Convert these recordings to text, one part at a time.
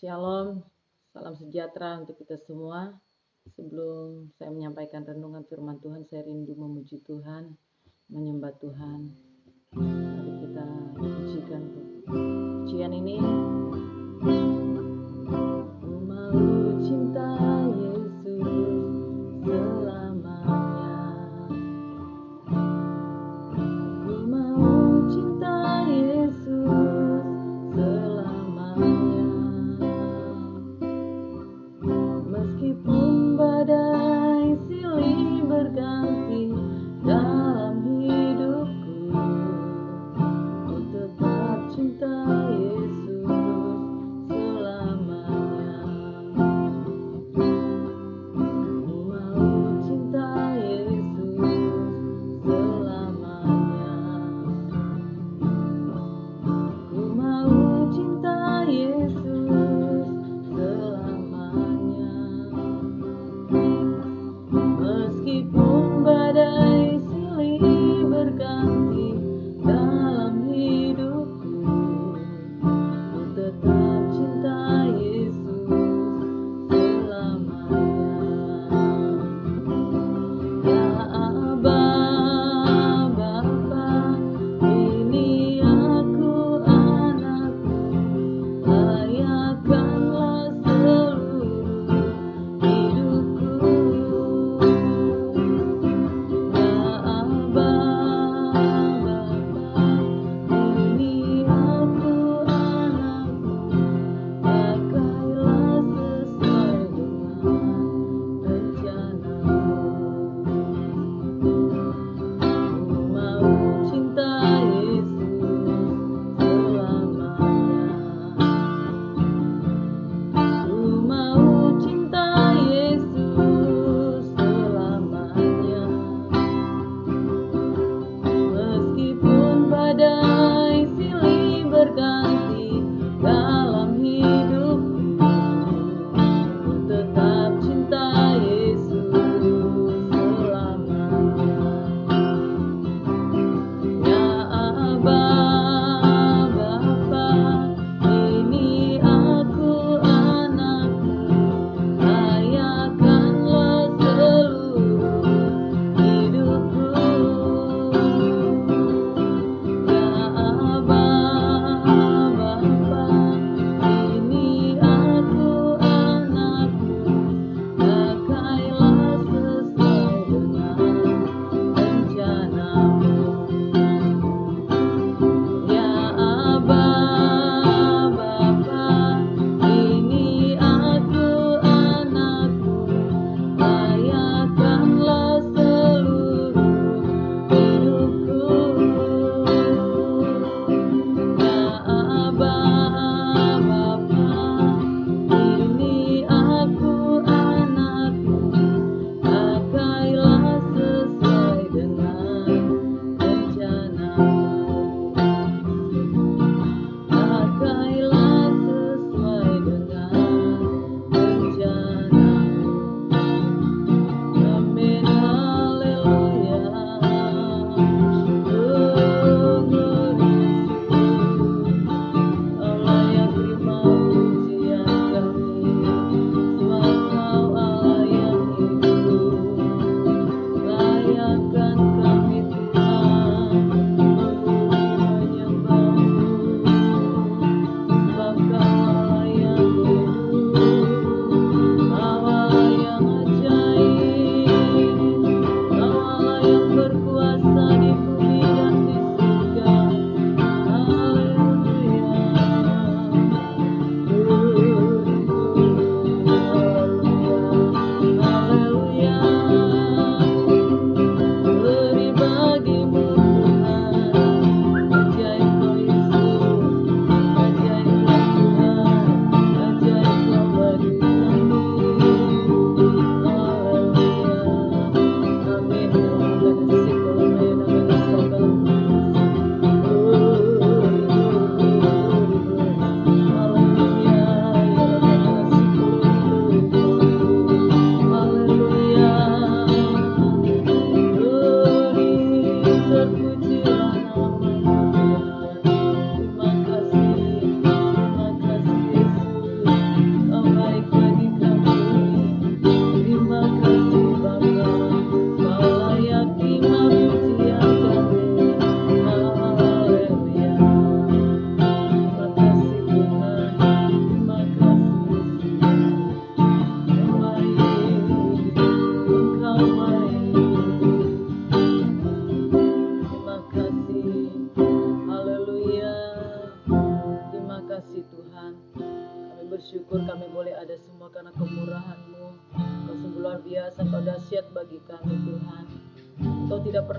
Shalom, salam sejahtera untuk kita semua. Sebelum saya menyampaikan renungan firman Tuhan, saya rindu memuji Tuhan, menyembah Tuhan. Mari kita pujikan pujian ini. Ku mau cinta Yesus selamanya. Ku mau cinta Yesus selamanya. Meskipun badai silih berganti dalam hidupku, ku tetap cinta Yesus selamanya. Ku mau cinta Yesus selamanya. Ku mau cinta Yesus selamanya. Meskipun badai silih berganti dalam hidupku, ku tetap cinta Yesus selamanya. Ya Aba, Bapa, ini aku anakmu, layakkanlah seluruh hidupku. Ya Aba, Bapa, ini aku anakmu, pakailah sesuai dengan rencanamu. Ku mau cinta Yesus selamanya. Ku mau cinta Yesus selamanya. Meskipun badai silih berganti dalam hidupku, ku tetap cinta Yesus selamanya.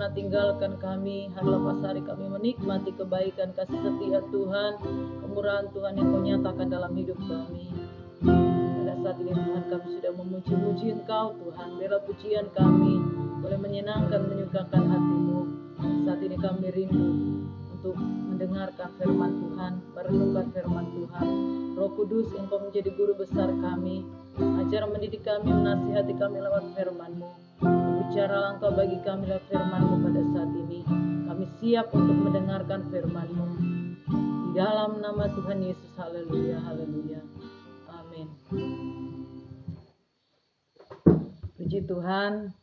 pernah tinggalkan kami. Hari lepas hari kami menikmati kebaikan kasih setia Tuhan, kemurahan Tuhan yang Kau nyatakan dalam hidup kami. Pada saat ini Tuhan, kami sudah memuji-muji Engkau Tuhan. Bela pujian kami boleh menyenangkan, menyukakan hati-Mu. Saat ini kami rindu untuk mendengarkan firman Tuhan, merenungkan firman Tuhan. Roh Kudus, Engkau menjadi guru besar kami. Ajar mendidik kami, menasihati kami lewat firman-Mu. Bicaralah Engkau bagi kami lewat firman-Mu pada saat ini. Kami siap untuk mendengarkan firman-Mu. Di dalam nama Tuhan Yesus, haleluya, haleluya. Amin. Puji Tuhan.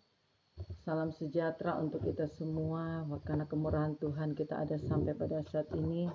Salam sejahtera untuk kita semua. Karena kemurahan Tuhan kita ada sampai pada saat ini.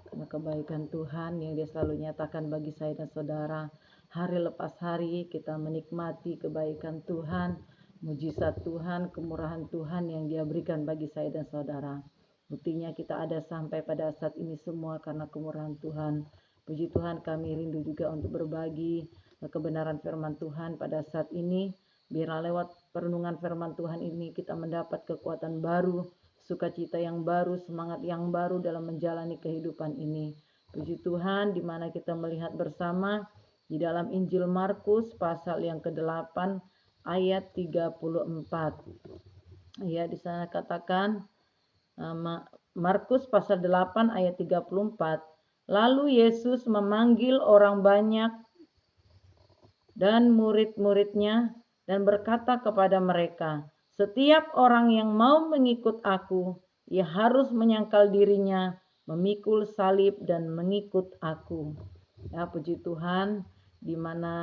Karena kebaikan Tuhan yang Dia selalu nyatakan bagi saya dan saudara. Hari lepas hari kita menikmati kebaikan Tuhan, mujizat Tuhan, kemurahan Tuhan yang Dia berikan bagi saya dan saudara. Buktinya kita ada sampai pada saat ini semua karena kemurahan Tuhan. Puji Tuhan, kami rindu juga untuk berbagi kebenaran firman Tuhan pada saat ini. Biarlah lewat perenungan firman Tuhan ini kita mendapat kekuatan baru, sukacita yang baru, semangat yang baru dalam menjalani kehidupan ini. Puji Tuhan, di mana kita melihat bersama di dalam Injil Markus pasal yang ke-8 ayat 34. Ya, di sana katakan Markus pasal 8 ayat 34. Lalu Yesus memanggil orang banyak dan murid-muridnya dan berkata kepada mereka, "Setiap orang yang mau mengikut aku, ia harus menyangkal dirinya, memikul salib dan mengikut aku." Ya, puji Tuhan, di mana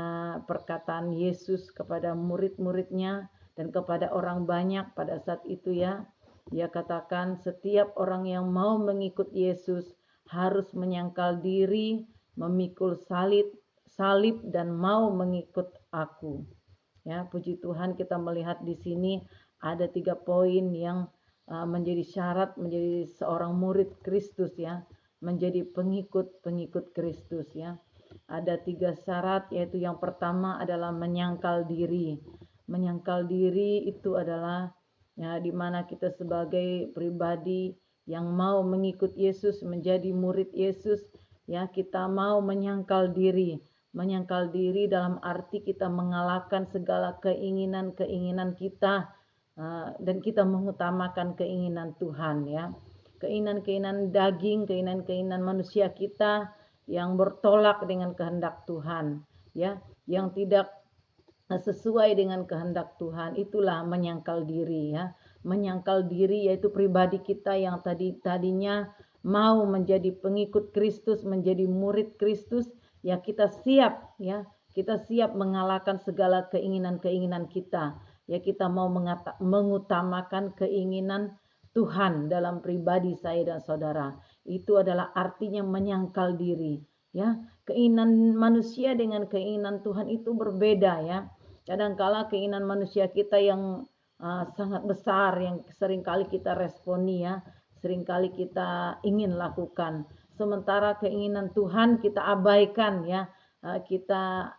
perkataan Yesus kepada murid-muridnya dan kepada orang banyak pada saat itu ya, Dia katakan setiap orang yang mau mengikut Yesus harus menyangkal diri, memikul salib dan mau mengikut aku. Ya, puji Tuhan, kita melihat di sini ada 3 poin yang menjadi syarat menjadi seorang murid Kristus ya, menjadi pengikut Kristus ya. Ada 3 syarat, yaitu yang pertama adalah menyangkal diri. Menyangkal diri itu adalah ya, di mana kita sebagai pribadi yang mau mengikut Yesus, menjadi murid Yesus ya, kita mau menyangkal diri. Menyangkal diri dalam arti kita mengalahkan segala keinginan-keinginan kita dan kita mengutamakan keinginan Tuhan ya. Keinginan-keinginan daging, keinginan-keinginan manusia kita yang bertolak dengan kehendak Tuhan ya, yang tidak sesuai dengan kehendak Tuhan, itulah menyangkal diri ya. Menyangkal diri yaitu pribadi kita yang tadinya mau menjadi pengikut Kristus, menjadi murid Kristus. Ya, kita siap ya, kita siap mengalahkan segala keinginan-keinginan kita. Ya, kita mau mengutamakan keinginan Tuhan dalam pribadi saya dan saudara. Itu adalah artinya menyangkal diri. Ya, keinginan manusia dengan keinginan Tuhan itu berbeda ya. Kadangkala keinginan manusia kita yang sangat besar yang seringkali kita responi ya, seringkali kita ingin lakukan. Sementara keinginan Tuhan kita abaikan ya, kita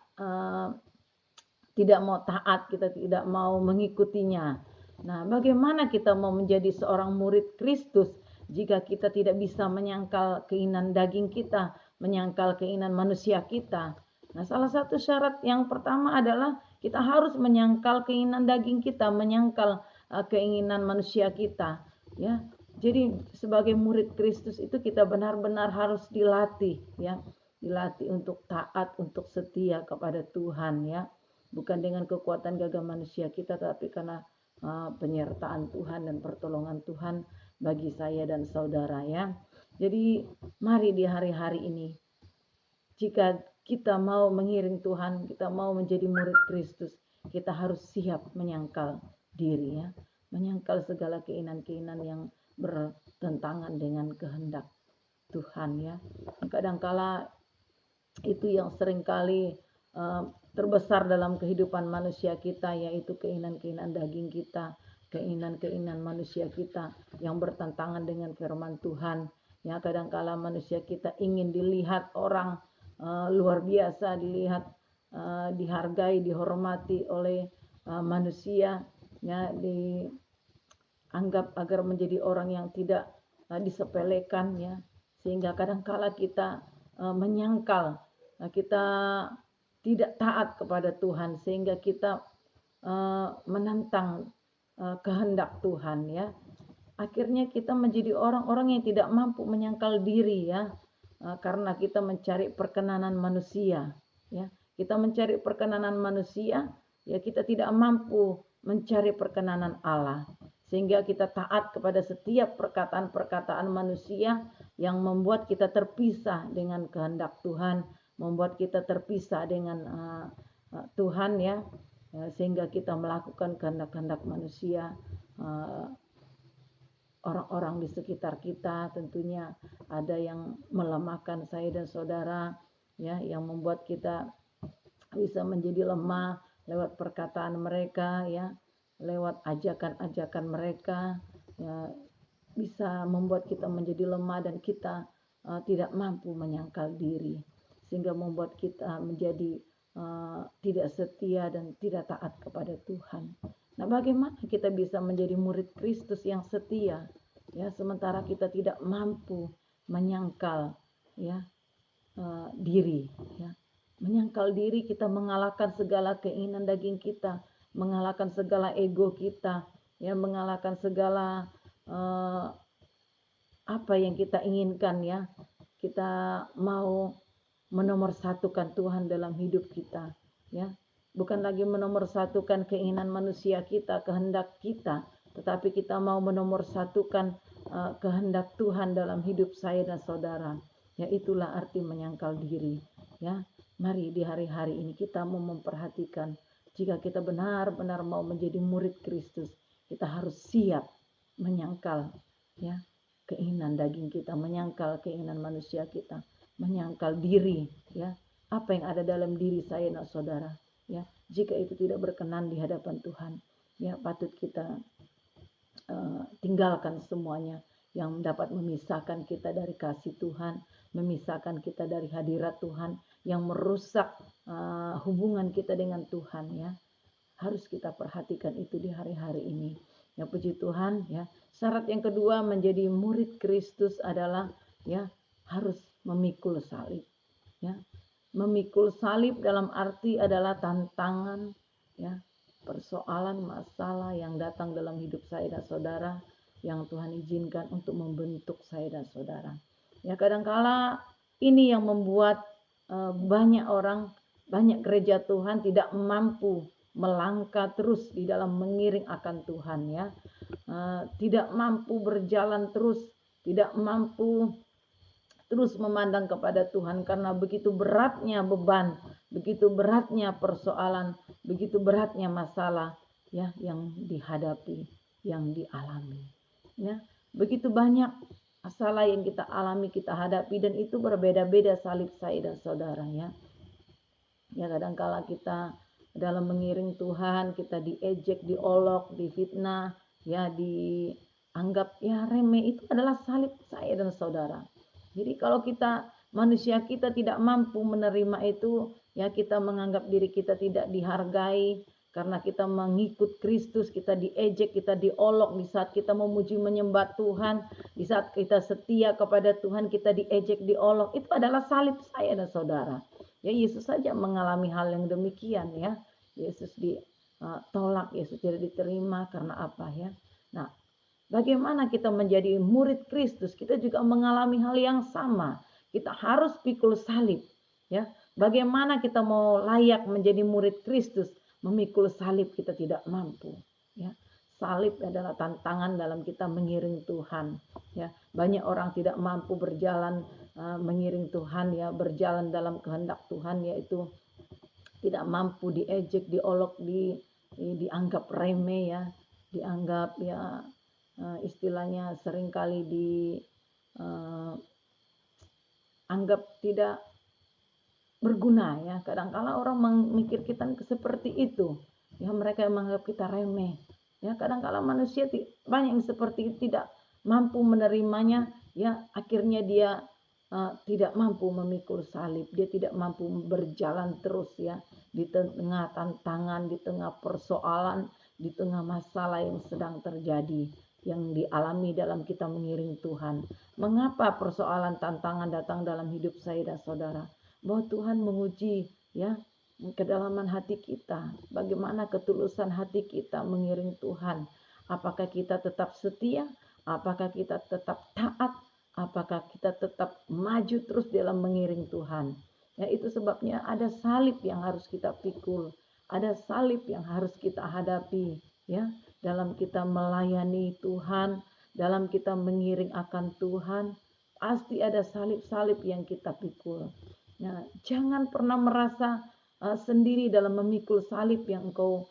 tidak mau taat, kita tidak mau mengikutinya. Nah, bagaimana kita mau menjadi seorang murid Kristus jika kita tidak bisa menyangkal keinginan daging kita, menyangkal keinginan manusia kita? Nah, salah satu syarat yang pertama adalah kita harus menyangkal keinginan daging kita, menyangkal keinginan manusia kita ya. Jadi sebagai murid Kristus itu kita benar-benar harus dilatih ya, dilatih untuk taat, untuk setia kepada Tuhan ya, bukan dengan kekuatan gagah manusia kita, tapi karena penyertaan Tuhan dan pertolongan Tuhan bagi saya dan saudara ya. Jadi mari di hari-hari ini, jika kita mau mengiring Tuhan, kita mau menjadi murid Kristus, kita harus siap menyangkal diri ya, menyangkal segala keinginan-keinginan yang bertentangan dengan kehendak Tuhan ya. Kadangkala itu yang seringkali terbesar dalam kehidupan manusia kita, yaitu keinginan-keinginan daging kita, keinginan-keinginan manusia kita yang bertentangan dengan firman Tuhan ya. Kadangkala manusia kita ingin dilihat orang luar biasa, dilihat dihargai, dihormati oleh manusia ya, anggap agar menjadi orang yang tidak disepelekan ya, sehingga kadangkala kita menyangkal, kita tidak taat kepada Tuhan, sehingga kita menentang kehendak Tuhan ya. Akhirnya kita menjadi orang-orang yang tidak mampu menyangkal diri ya, karena kita mencari perkenanan manusia ya. Kita mencari perkenanan manusia ya, kita tidak mampu mencari perkenanan Allah, sehingga kita taat kepada setiap perkataan-perkataan manusia yang membuat kita terpisah dengan kehendak Tuhan, membuat kita terpisah dengan Tuhan ya, sehingga kita melakukan kehendak-kehendak manusia. Orang-orang di sekitar kita tentunya ada yang melemahkan saya dan saudara ya, yang membuat kita bisa menjadi lemah lewat perkataan mereka ya, lewat ajakan-ajakan mereka ya, bisa membuat kita menjadi lemah dan kita tidak mampu menyangkal diri, sehingga membuat kita menjadi tidak setia dan tidak taat kepada Tuhan. Nah, bagaimana kita bisa menjadi murid Kristus yang setia ya, sementara kita tidak mampu menyangkal ya diri ya. Menyangkal diri, kita mengalahkan segala keinginan daging kita, mengalahkan segala ego kita ya, mengalahkan segala apa yang kita inginkan ya. Kita mau menomorsatukan Tuhan dalam hidup kita ya. Bukan lagi menomorsatukan keinginan manusia kita, kehendak kita, tetapi kita mau menomorsatukan kehendak Tuhan dalam hidup saya dan saudara. Ya, itulah arti menyangkal diri. Ya, mari di hari-hari ini kita mau memperhatikan, jika kita benar-benar mau menjadi murid Kristus, kita harus siap menyangkal ya keinginan daging kita, menyangkal keinginan manusia kita, menyangkal diri ya, apa yang ada dalam diri saya dan saudara. Ya, jika itu tidak berkenan di hadapan Tuhan, ya patut kita tinggalkan semuanya yang dapat memisahkan kita dari kasih Tuhan, memisahkan kita dari hadirat Tuhan, yang merusak hubungan kita dengan Tuhan ya. Harus kita perhatikan itu di hari-hari ini. Ya, puji Tuhan ya. Syarat yang kedua menjadi murid Kristus adalah ya harus memikul salib ya. Memikul salib dalam arti adalah tantangan ya, persoalan, masalah yang datang dalam hidup saya dan saudara, yang Tuhan izinkan untuk membentuk saya dan saudara. Ya, kadangkala ini yang membuat banyak orang, banyak gereja Tuhan tidak mampu melangkah terus di dalam mengiring akan Tuhan ya. Tidak mampu berjalan terus, tidak mampu terus memandang kepada Tuhan, karena begitu beratnya beban, begitu beratnya persoalan, begitu beratnya masalah ya yang dihadapi, yang dialami ya. Begitu banyak masalah yang kita alami, kita hadapi, dan itu berbeda-beda salib saya dan saudara ya. Ya, kadangkala kita dalam mengiring Tuhan, kita diejek, diolok, difitnah ya, dianggap ya remeh. Itu adalah salib saya dan saudara. Jadi kalau kita, manusia kita tidak mampu menerima itu ya, kita menganggap diri kita tidak dihargai karena kita mengikut Kristus, kita diejek, kita diolok. Di saat kita memuji menyembah Tuhan, di saat kita setia kepada Tuhan, kita diejek, diolok. Itu adalah salib saya dan saudara. Ya, Yesus saja mengalami hal yang demikian ya. Yesus ditolak, Yesus tidak diterima karena apa ya. Nah, bagaimana kita menjadi murid Kristus? Kita juga mengalami hal yang sama. Kita harus pikul salib ya. Bagaimana kita mau layak menjadi murid Kristus? Memikul salib kita tidak mampu ya. Salib adalah tantangan dalam kita mengiring Tuhan ya. Banyak orang tidak mampu berjalan mengiring Tuhan ya, berjalan dalam kehendak Tuhan, yaitu tidak mampu, diejek, diolok, dianggap remeh ya, dianggap ya istilahnya seringkali dianggap tidak berguna ya. Kadangkala orang memikir kita seperti itu ya, mereka menganggap kita remeh ya. Kadangkala manusia banyak yang seperti itu, tidak mampu menerimanya ya. Akhirnya dia tidak mampu memikul salib, dia tidak mampu berjalan terus ya, di tengah tantangan, di tengah persoalan, di tengah masalah yang sedang terjadi yang dialami dalam kita mengiring Tuhan. Mengapa persoalan tantangan datang dalam hidup saya dan saudara? Bahwa Tuhan menguji ya kedalaman hati kita, bagaimana ketulusan hati kita mengiring Tuhan. Apakah kita tetap setia? Apakah kita tetap taat? Apakah kita tetap maju terus dalam mengiring Tuhan? Ya, itu sebabnya ada salib yang harus kita pikul, ada salib yang harus kita hadapi, ya, dalam kita melayani Tuhan, dalam kita mengiring akan Tuhan, pasti ada salib-salib yang kita pikul. Nah, jangan pernah merasa sendiri dalam memikul salib yang engkau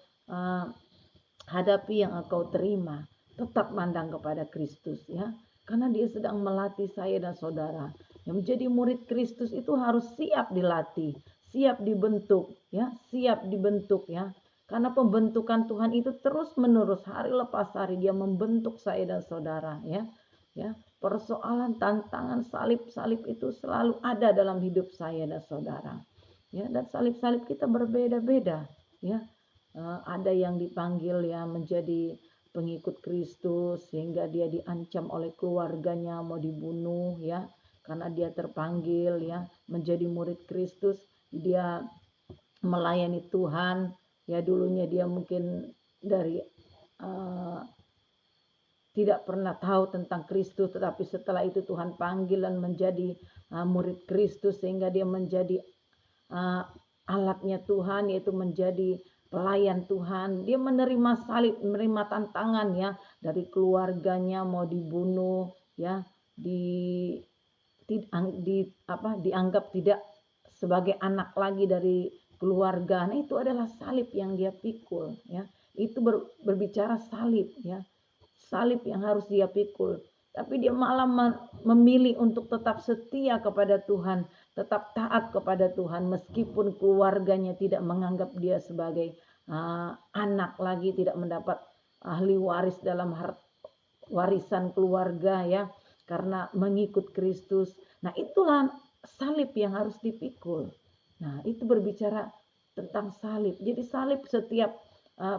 hadapi, yang engkau terima. Tetap mandang kepada Kristus, ya, karena Dia sedang melatih saya dan saudara. Yang menjadi murid Kristus itu harus siap dilatih, siap dibentuk, ya, siap dibentuk, ya. Karena pembentukan Tuhan itu terus menerus, hari lepas hari Dia membentuk saya dan saudara, ya. Ya, persoalan tantangan salib-salib itu selalu ada dalam hidup saya dan saudara. Ya, dan salib-salib kita berbeda-beda, ya. Ada yang dipanggil ya menjadi pengikut Kristus sehingga dia diancam oleh keluarganya mau dibunuh, ya, karena dia terpanggil ya menjadi murid Kristus. Dia melayani Tuhan, ya, dulunya dia mungkin dari tidak pernah tahu tentang Kristus, tetapi setelah itu Tuhan panggil dan menjadi murid Kristus sehingga dia menjadi alatnya Tuhan, yaitu menjadi pelayan Tuhan. Dia menerima salib, menerima tantangan ya dari keluarganya mau dibunuh, ya, dianggap tidak sebagai anak lagi dari keluarga. Nah, itu adalah salib yang dia pikul, ya. Itu berbicara salib, ya. Salib yang harus dia pikul. Tapi dia malah memilih untuk tetap setia kepada Tuhan, tetap taat kepada Tuhan meskipun keluarganya tidak menganggap dia sebagai anak lagi, tidak mendapat ahli waris dalam warisan keluarga, ya, karena mengikut Kristus. Nah, itulah salib yang harus dipikul. Nah, itu berbicara tentang salib. Jadi salib setiap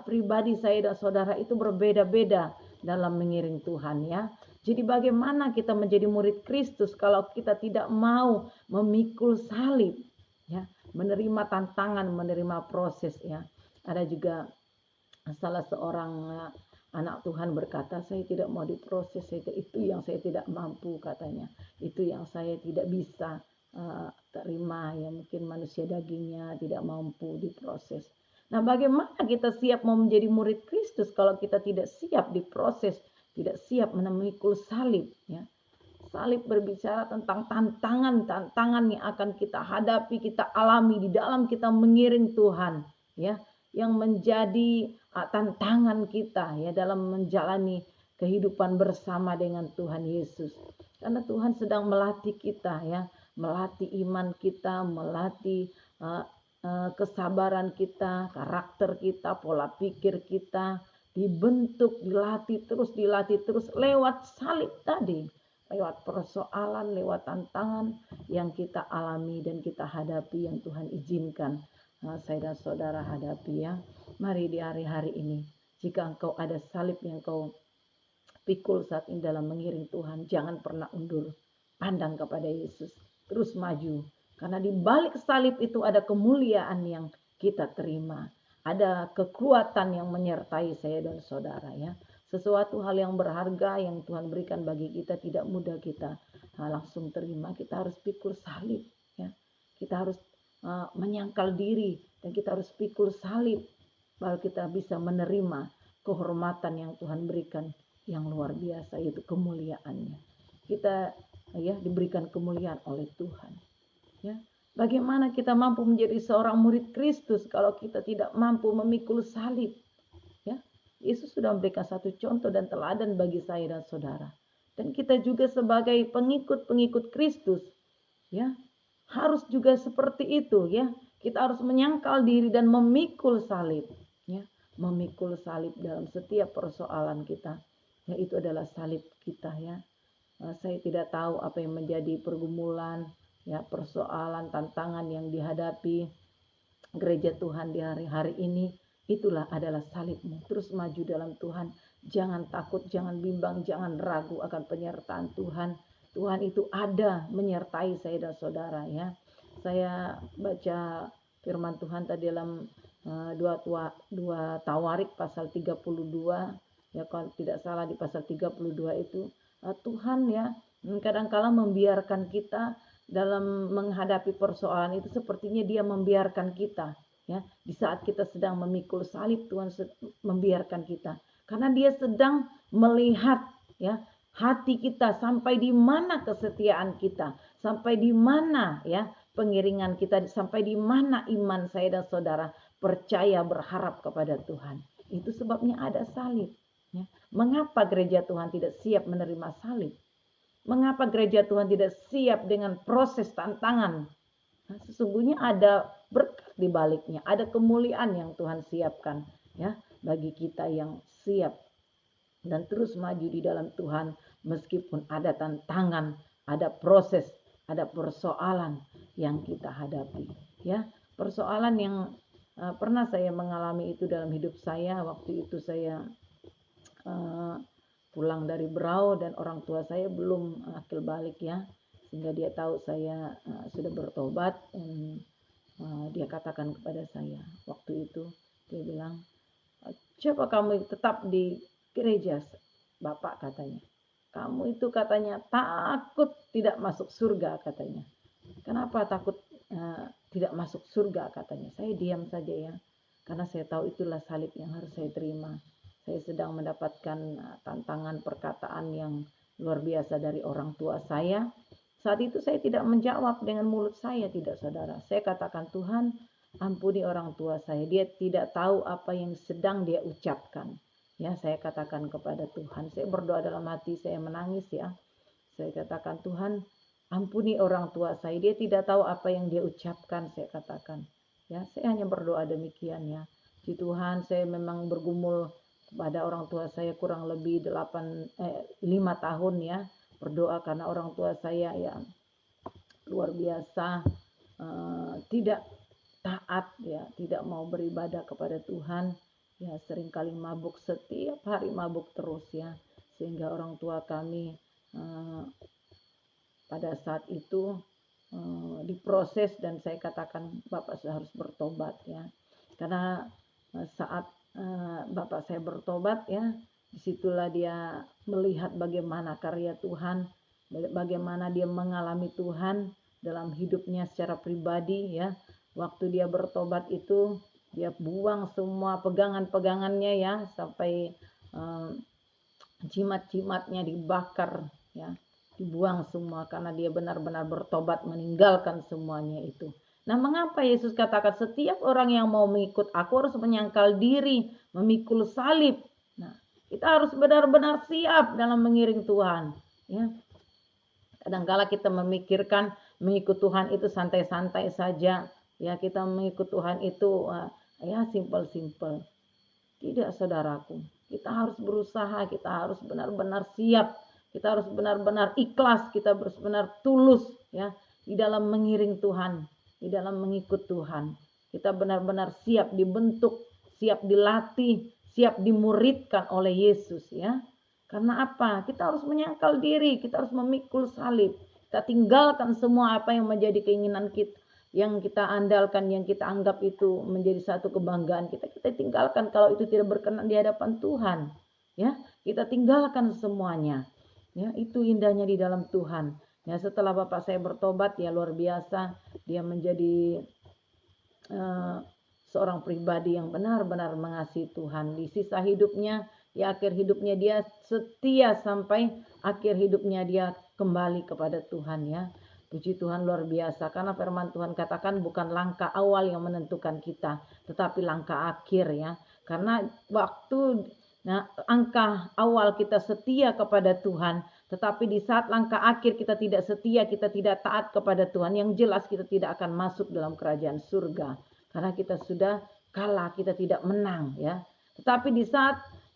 pribadi saya dan saudara itu berbeda-beda dalam mengiring Tuhan, ya. Jadi bagaimana kita menjadi murid Kristus kalau kita tidak mau memikul salib, ya, menerima tantangan, menerima proses, ya. Ada juga salah seorang anak Tuhan berkata, saya tidak mau diproses, itu yang saya tidak mampu, katanya. Itu yang saya tidak bisa terima, ya, mungkin manusia dagingnya tidak mampu diproses. Nah, bagaimana kita siap mau menjadi murid Kristus kalau kita tidak siap diproses, tidak siap memikul salib, ya. Salib berbicara tentang tantangan yang akan kita hadapi, kita alami di dalam kita mengiring Tuhan, ya, yang menjadi tantangan kita ya dalam menjalani kehidupan bersama dengan Tuhan Yesus. Karena Tuhan sedang melatih kita, ya, melatih iman kita, melatih kesabaran kita, karakter kita, pola pikir kita, dibentuk, dilatih terus lewat salib tadi, lewat persoalan, lewat tantangan yang kita alami dan kita hadapi, yang Tuhan izinkan saya dan saudara hadapi, ya. Mari di hari-hari ini, jika engkau ada salib yang kau pikul saat ini dalam mengiring Tuhan, jangan pernah undur pandang kepada Yesus, terus maju, karena di balik salib itu ada kemuliaan yang kita terima. Ada kekuatan yang menyertai saya dan saudara, ya. Sesuatu hal yang berharga yang Tuhan berikan bagi kita tidak mudah kita langsung terima. Kita harus pikul salib, ya. Kita harus menyangkal diri dan kita harus pikul salib baru kita bisa menerima kehormatan yang Tuhan berikan yang luar biasa, yaitu kemuliaannya. Kita ya diberikan kemuliaan oleh Tuhan, ya. Bagaimana kita mampu menjadi seorang murid Kristus kalau kita tidak mampu memikul salib, ya? Yesus sudah memberikan satu contoh dan teladan bagi saya dan saudara. Dan kita juga sebagai pengikut-pengikut Kristus, ya, harus juga seperti itu, ya. Kita harus menyangkal diri dan memikul salib, ya. Memikul salib dalam setiap persoalan kita, ya, itu adalah salib kita, ya. Saya tidak tahu apa yang menjadi pergumulan, ya, persoalan, tantangan yang dihadapi gereja Tuhan di hari-hari ini. Itulah adalah salibmu. Terus maju dalam Tuhan, Jangan takut, jangan bimbang, jangan ragu akan penyertaan Tuhan. Tuhan itu ada menyertai saya dan saudara ya. Saya baca firman Tuhan tadi dalam dua Tawarik pasal 32 ya, kalau tidak salah di pasal 32 itu Tuhan ya kadang-kala membiarkan kita dalam menghadapi persoalan itu, sepertinya dia membiarkan kita ya. Di saat kita sedang memikul salib, Tuhan membiarkan kita karena dia sedang melihat ya hati kita, sampai di mana kesetiaan kita, sampai di mana ya pengiringan kita, sampai di mana iman saya dan saudara percaya berharap kepada Tuhan. Itu sebabnya ada salib ya. Mengapa gereja Tuhan tidak siap menerima salib? Mengapa gereja Tuhan tidak siap dengan proses tantangan? Nah, sesungguhnya ada berkat di baliknya, ada kemuliaan yang Tuhan siapkan ya bagi kita yang siap dan terus maju di dalam Tuhan, meskipun ada tantangan, ada proses, ada persoalan yang kita hadapi ya. Persoalan yang pernah saya mengalami itu dalam hidup saya, waktu itu saya pulang dari Berau dan orang tua saya belum akil balik ya, sehingga dia tahu saya sudah bertobat. Dan dia katakan kepada saya waktu itu, dia bilang, "Coba kamu tetap di gereja, Bapak," katanya. "Kamu itu," katanya, "takut tidak masuk surga," katanya. "Kenapa takut tidak masuk surga?" katanya. Saya diam saja ya, karena saya tahu itulah salib yang harus saya terima. Saya sedang mendapatkan tantangan perkataan yang luar biasa dari orang tua saya. Saat itu saya tidak menjawab dengan mulut saya, tidak saudara. Saya katakan, "Tuhan, ampuni orang tua saya. Dia tidak tahu apa yang sedang dia ucapkan." Ya, saya katakan kepada Tuhan. Saya berdoa dalam hati, saya menangis ya. Saya katakan, "Tuhan, ampuni orang tua saya. Dia tidak tahu apa yang dia ucapkan," saya katakan. Ya, saya hanya berdoa demikian ya. Di Tuhan, saya memang bergumul pada orang tua saya kurang lebih 5 tahun ya, berdoa karena orang tua saya ya luar biasa tidak taat ya, tidak mau beribadah kepada Tuhan ya, seringkali mabuk, setiap hari mabuk terus ya, sehingga orang tua kami pada saat itu diproses dan saya katakan, "Bapak saya harus bertobat ya." Karena saat Bapak saya bertobat ya, disitulah dia melihat bagaimana karya Tuhan, bagaimana dia mengalami Tuhan dalam hidupnya secara pribadi ya. Waktu dia bertobat itu, dia buang semua pegangan-pegangannya ya, sampai jimat-jimatnya dibakar ya, dibuang semua karena dia benar-benar bertobat, meninggalkan semuanya itu. Nah, mengapa Yesus katakan setiap orang yang mau mengikut aku harus menyangkal diri, memikul salib. Nah, kita harus benar-benar siap dalam mengiring Tuhan ya. Kadangkala kita memikirkan mengikut Tuhan itu santai-santai saja ya, kita mengikut Tuhan itu ya simple-simple. Tidak, saudaraku, kita harus berusaha, kita harus benar-benar siap, kita harus benar-benar ikhlas, kita harus benar tulus ya di dalam mengiring Tuhan, di dalam mengikut Tuhan. Kita benar-benar siap dibentuk, siap dilatih, siap dimuridkan oleh Yesus ya. Karena apa? Kita harus menyangkal diri, kita harus memikul salib. Kita tinggalkan semua apa yang menjadi keinginan kita, yang kita andalkan, yang kita anggap itu menjadi satu kebanggaan kita. Kita tinggalkan kalau itu tidak berkenan di hadapan Tuhan. Ya, kita tinggalkan semuanya. Ya, itu indahnya di dalam Tuhan. Ya, setelah Bapak saya bertobat ya luar biasa, dia menjadi seorang pribadi yang benar-benar mengasihi Tuhan. Di sisa hidupnya, di akhir hidupnya dia setia sampai akhir hidupnya, dia kembali kepada Tuhan ya. Puji Tuhan, luar biasa, karena firman Tuhan katakan bukan langkah awal yang menentukan kita, tetapi langkah akhir ya. Karena waktu angka awal kita setia kepada Tuhan, tetapi di saat langkah akhir kita tidak setia, kita tidak taat kepada Tuhan, yang jelas kita tidak akan masuk dalam kerajaan surga. Karena kita sudah kalah, kita tidak menang ya. Tetapi di saat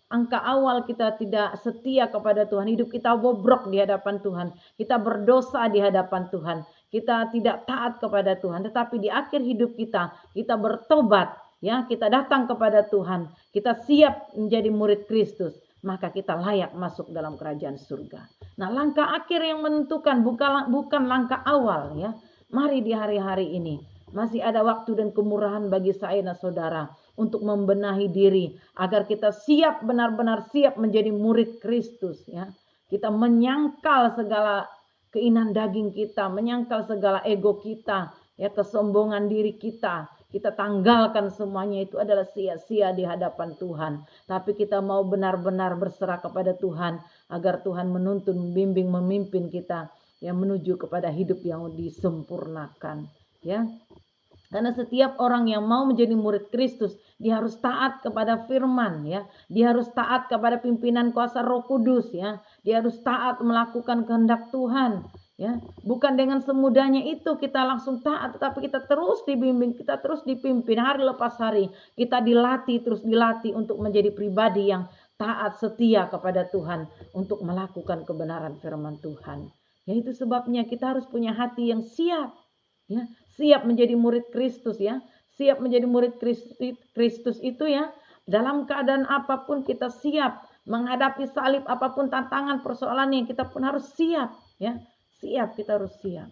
angka awal kita tidak setia kepada Tuhan, hidup kita bobrok di hadapan Tuhan, kita berdosa di hadapan Tuhan, kita tidak taat kepada Tuhan. Tetapi di akhir hidup kita bertobat ya, kita datang kepada Tuhan, kita siap menjadi murid Kristus. maka kita layak masuk dalam kerajaan surga. Nah, langkah akhir yang menentukan bukan langkah awal ya. Mari di hari-hari ini masih ada waktu dan kemurahan bagi saya dan saudara untuk membenahi diri agar kita siap, benar-benar siap menjadi murid Kristus ya. Kita menyangkal segala keinginan daging kita, menyangkal segala ego kita, ya, kesombongan diri kita. Kita tanggalkan semuanya, itu adalah sia-sia di hadapan Tuhan. Tapi kita mau benar-benar berserah kepada Tuhan agar Tuhan menuntun, membimbing, memimpin kita yang menuju kepada hidup yang disempurnakan ya. Karena setiap orang yang mau menjadi murid Kristus, dia harus taat kepada firman ya. Dia harus taat kepada pimpinan kuasa Roh Kudus ya. Dia harus taat melakukan kehendak Tuhan ya. Bukan dengan semudahnya itu kita langsung taat, tetapi kita terus dibimbing, kita terus dipimpin hari lepas hari. Kita dilatih, terus dilatih untuk menjadi pribadi yang taat, setia kepada Tuhan untuk melakukan kebenaran firman Tuhan. Ya, itu sebabnya kita harus punya hati yang siap ya, siap menjadi murid Kristus ya. Siap menjadi murid Kristus itu ya, dalam keadaan apapun kita siap menghadapi salib, apapun tantangan persoalannya, kita pun harus siap ya. Siap, kita harus siap.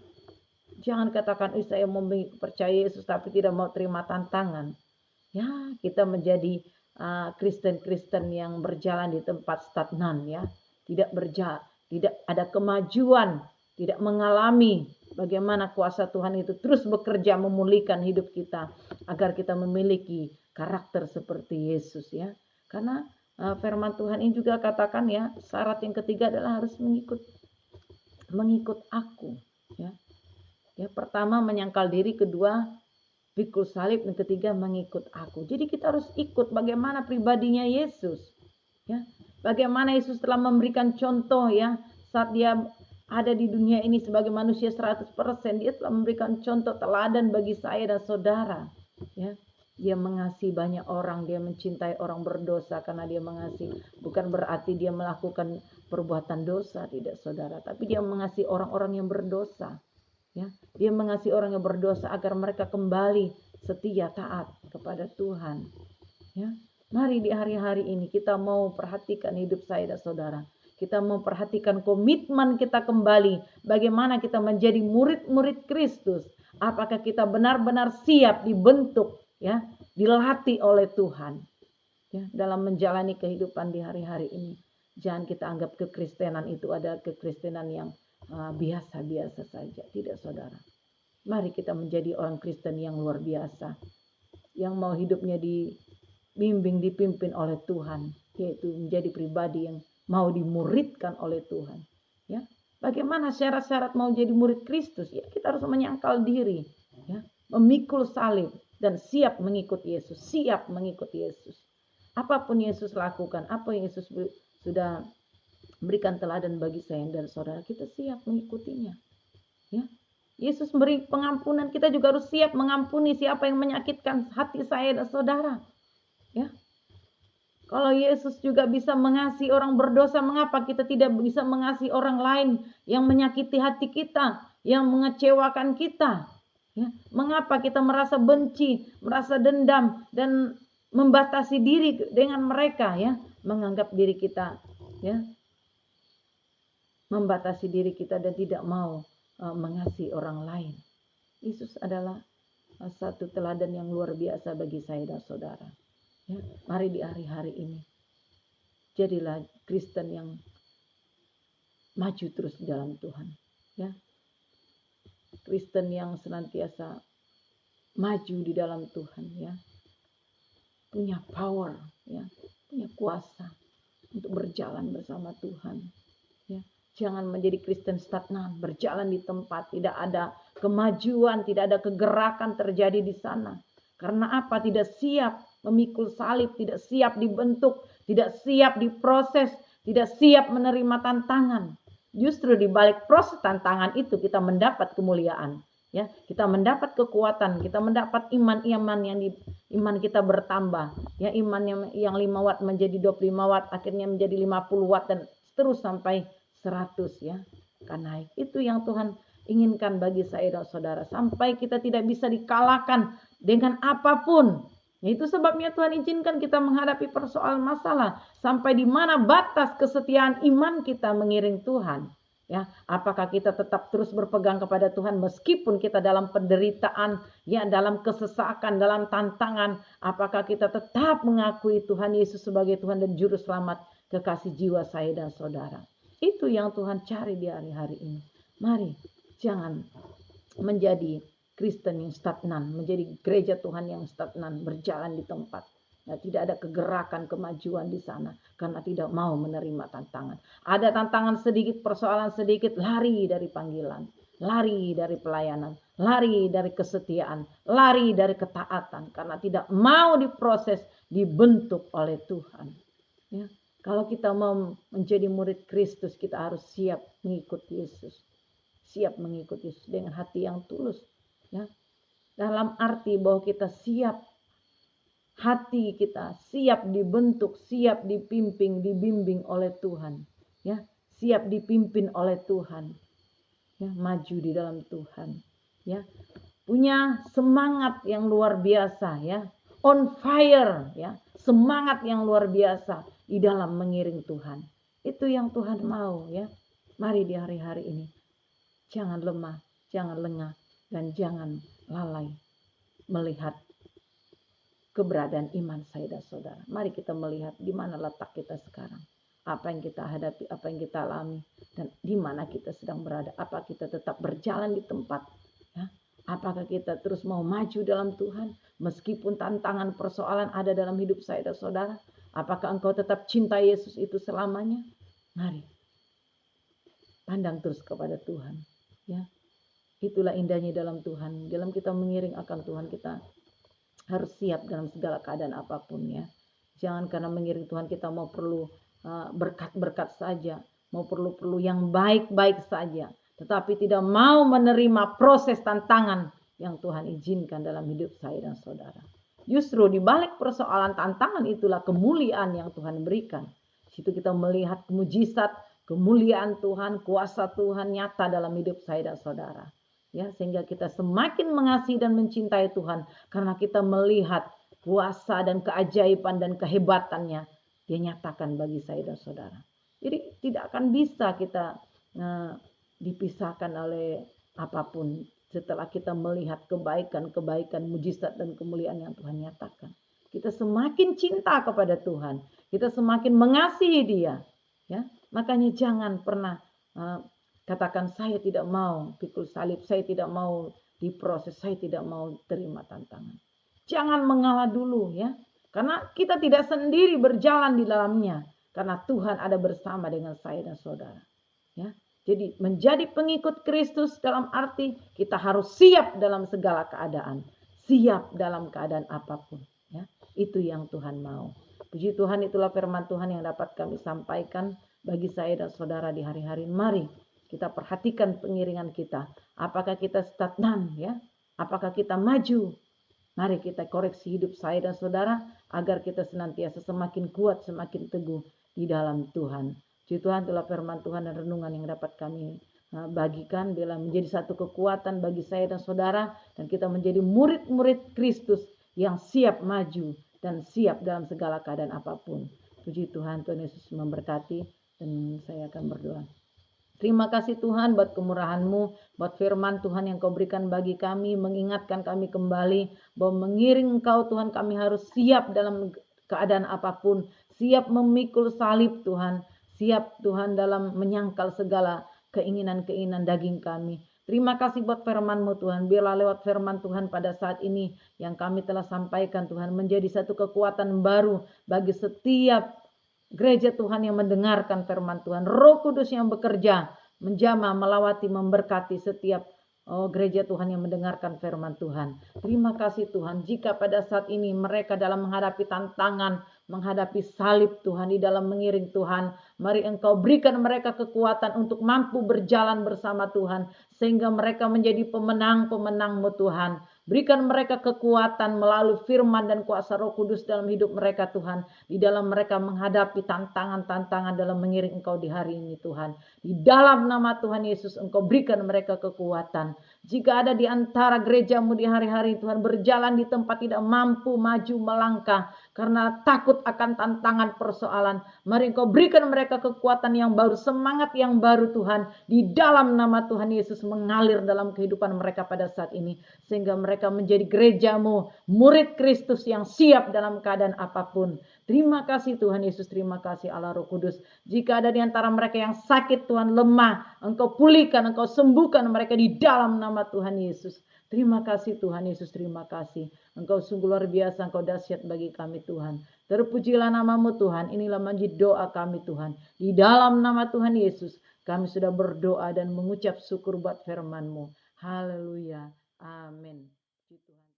Jangan katakan, saya mau percaya Yesus tapi tidak mau terima tantangan. Ya, kita menjadi Kristen-Kristen yang berjalan di tempat stagnan ya. Tidak berjalan, tidak ada kemajuan, tidak mengalami bagaimana kuasa Tuhan itu terus bekerja memulihkan hidup kita agar kita memiliki karakter seperti Yesus ya. Karena firman Tuhan ini juga katakan ya, syarat yang ketiga adalah harus mengikut aku ya. Ya, pertama menyangkal diri, kedua pikul salib, dan ketiga mengikut aku. Jadi kita harus ikut bagaimana pribadinya Yesus ya. Bagaimana Yesus telah memberikan contoh ya saat dia ada di dunia ini sebagai manusia 100%, dia telah memberikan contoh teladan bagi saya dan saudara ya. Dia mengasihi banyak orang, dia mencintai orang berdosa karena dia mengasihi. Bukan berarti dia melakukan perbuatan dosa, tidak saudara, tapi dia mengasihi orang-orang yang berdosa ya. Dia mengasihi orang yang berdosa agar mereka kembali setia taat kepada Tuhan ya. Mari di hari-hari ini kita mau perhatikan hidup saya dan saudara. Kita memperhatikan komitmen kita kembali. Bagaimana kita menjadi murid-murid Kristus. Apakah kita benar-benar siap dibentuk ya, dilatih oleh Tuhan ya, dalam menjalani kehidupan di hari-hari ini. Jangan kita anggap kekristenan itu adalah kekristenan yang biasa-biasa saja. Tidak saudara. Mari kita menjadi orang Kristen yang luar biasa. Yang mau hidupnya dibimbing, dipimpin oleh Tuhan. Yaitu menjadi pribadi yang mau dimuridkan oleh Tuhan ya. Bagaimana syarat-syarat mau jadi murid Kristus ya? Kita harus menyangkal diri ya, memikul salib dan siap mengikut Yesus, siap mengikut Yesus. Apapun Yesus lakukan, apa yang Yesus sudah berikan teladan bagi saya dan saudara, kita siap mengikutinya ya. Yesus beri pengampunan, kita juga harus siap mengampuni siapa yang menyakitkan hati saya dan saudara ya. Kalau Yesus juga bisa mengasihi orang berdosa, mengapa kita tidak bisa mengasihi orang lain yang menyakiti hati kita, yang mengecewakan kita? Ya, mengapa kita merasa benci, merasa dendam, dan membatasi diri dengan mereka? Ya, menganggap diri kita, ya, membatasi diri kita dan tidak mau mengasihi orang lain. Yesus adalah satu teladan yang luar biasa bagi saya dan saudara. Ya, mari di hari-hari ini jadilah Kristen yang maju terus di dalam Tuhan ya. Kristen yang senantiasa maju di dalam Tuhan ya. Punya power ya, punya kuasa untuk berjalan bersama Tuhan ya. Jangan menjadi Kristen stagnan, berjalan di tempat, tidak ada kemajuan, tidak ada kegerakan terjadi di sana. Karena apa? Tidak siap memikul salib, tidak siap dibentuk, tidak siap diproses, tidak siap menerima tantangan. Justru di balik proses tantangan itu kita mendapat kemuliaan, ya. Kita mendapat kekuatan, kita mendapat iman kita bertambah, ya. Iman yang 5 watt menjadi 25 watt, akhirnya menjadi 50 watt dan terus sampai 100 ya. Karena itu yang Tuhan inginkan bagi saya dan saudara, sampai kita tidak bisa dikalahkan dengan apapun Itu sebabnya Tuhan izinkan kita menghadapi persoalan masalah sampai di mana batas kesetiaan iman kita mengiring Tuhan. Ya, apakah kita tetap terus berpegang kepada Tuhan meskipun kita dalam penderitaan, ya, dalam kesesakan, dalam tantangan, apakah kita tetap mengakui Tuhan Yesus sebagai Tuhan dan juru selamat kekasih jiwa saya dan saudara. Itu yang Tuhan cari di hari-hari ini. Mari jangan menjadi Kristen yang stagnan, menjadi gereja Tuhan yang stagnan, berjalan di tempat. Nah, tidak ada kegerakan, kemajuan di sana karena tidak mau menerima tantangan. Ada tantangan sedikit, persoalan sedikit, lari dari panggilan, lari dari pelayanan, lari dari kesetiaan, lari dari ketaatan karena tidak mau diproses, dibentuk oleh Tuhan. Ya, kalau kita mau menjadi murid Kristus, kita harus siap mengikuti Yesus. Siap mengikuti Yesus dengan hati yang tulus. Ya, dalam arti bahwa kita siap, hati kita siap dibentuk, siap dibimbing oleh Tuhan. Ya, siap dipimpin oleh Tuhan. Ya, maju di dalam Tuhan. Ya, punya semangat yang luar biasa. Ya, on fire. Ya, semangat yang luar biasa di dalam mengiring Tuhan. Itu yang Tuhan mau. Ya, mari di hari-hari ini jangan lemah, jangan lengah, dan jangan lalai melihat keberadaan iman saya dan saudara. Mari kita melihat di mana letak kita sekarang. Apa yang kita hadapi, apa yang kita alami, dan di mana kita sedang berada. Apa kita tetap berjalan di tempat? Ya? Apakah kita terus mau maju dalam Tuhan? Meskipun tantangan persoalan ada dalam hidup saya dan saudara. Apakah engkau tetap cinta Yesus itu selamanya? Mari. Pandang terus kepada Tuhan. Ya. Itulah indahnya dalam Tuhan. Dalam kita mengiring akan Tuhan, kita harus siap dalam segala keadaan apapun, ya. Jangan karena mengiring Tuhan kita mau perlu berkat-berkat saja, mau perlu yang baik-baik saja, tetapi tidak mau menerima proses tantangan yang Tuhan izinkan dalam hidup saya dan saudara. Justru di balik persoalan tantangan itulah kemuliaan yang Tuhan berikan. Di situ kita melihat mujizat, kemuliaan Tuhan, kuasa Tuhan nyata dalam hidup saya dan saudara. Ya, sehingga kita semakin mengasihi dan mencintai Tuhan karena kita melihat kuasa dan keajaiban dan kehebatannya Dia nyatakan bagi saya dan saudara. Jadi tidak akan bisa kita dipisahkan oleh apapun setelah kita melihat kebaikan-kebaikan, mujizat dan kemuliaan yang Tuhan nyatakan. Kita semakin cinta kepada Tuhan, kita semakin mengasihi Dia. Ya, makanya jangan pernah katakan saya tidak mau pikul salib, saya tidak mau diproses, saya tidak mau terima tantangan. Jangan mengalah dulu, ya. Karena kita tidak sendiri berjalan di dalamnya. Karena Tuhan ada bersama dengan saya dan saudara. Ya. Jadi menjadi pengikut Kristus dalam arti kita harus siap dalam segala keadaan. Siap dalam keadaan apapun. Ya. Itu yang Tuhan mau. Puji Tuhan, itulah firman Tuhan yang dapat kami sampaikan bagi saya dan saudara di hari-hari. Mari kita perhatikan pengiringan kita. Apakah kita stagnan, ya? Apakah kita maju? Mari kita koreksi hidup saya dan saudara agar kita senantiasa semakin kuat, semakin teguh di dalam Tuhan. Puji Tuhan, itulah firman Tuhan dan renungan yang dapat kami bagikan bila menjadi satu kekuatan bagi saya dan saudara, dan kita menjadi murid-murid Kristus yang siap maju dan siap dalam segala keadaan apapun. Puji Tuhan, Tuhan Yesus memberkati, dan saya akan berdoa. Terima kasih Tuhan buat kemurahan-Mu, buat firman Tuhan yang Kau berikan bagi kami, mengingatkan kami kembali bahwa mengiring Engkau Tuhan, kami harus siap dalam keadaan apapun, siap memikul salib Tuhan, siap Tuhan dalam menyangkal segala keinginan-keinginan daging kami. Terima kasih buat firman-Mu Tuhan, biarlah lewat firman Tuhan pada saat ini yang kami telah sampaikan Tuhan, menjadi satu kekuatan baru bagi setiap gereja Tuhan yang mendengarkan firman Tuhan. Roh Kudus yang bekerja, menjamah, melawati, memberkati setiap gereja Tuhan yang mendengarkan firman Tuhan. Terima kasih Tuhan, jika pada saat ini mereka dalam menghadapi tantangan, menghadapi salib Tuhan, di dalam mengiring Tuhan. Mari Engkau berikan mereka kekuatan untuk mampu berjalan bersama Tuhan, sehingga mereka menjadi pemenang-pemenang-Mu Tuhan. Berikan mereka kekuatan melalui firman dan kuasa Roh Kudus dalam hidup mereka Tuhan. Di dalam mereka menghadapi tantangan-tantangan dalam mengiring Engkau di hari ini Tuhan. Di dalam nama Tuhan Yesus Engkau berikan mereka kekuatan. Jika ada di antara gerejamu di hari-hari Tuhan berjalan di tempat tidak mampu maju melangkah karena takut akan tantangan persoalan. Mari Engkau berikan mereka kekuatan yang baru, semangat yang baru Tuhan. Di dalam nama Tuhan Yesus mengalir dalam kehidupan mereka pada saat ini. Sehingga mereka menjadi gerejamu, murid Kristus yang siap dalam keadaan apapun. Terima kasih Tuhan Yesus, terima kasih Allah Roh Kudus. Jika ada di antara mereka yang sakit Tuhan, lemah, Engkau pulihkan, Engkau sembuhkan mereka di dalam nama Tuhan Yesus. Terima kasih Tuhan Yesus, terima kasih. Engkau sungguh luar biasa, Engkau dahsyat bagi kami Tuhan. Terpujilah namamu Tuhan, inilah menjadi doa kami Tuhan. Di dalam nama Tuhan Yesus, kami sudah berdoa dan mengucap syukur buat firman-Mu. Haleluya. Amin.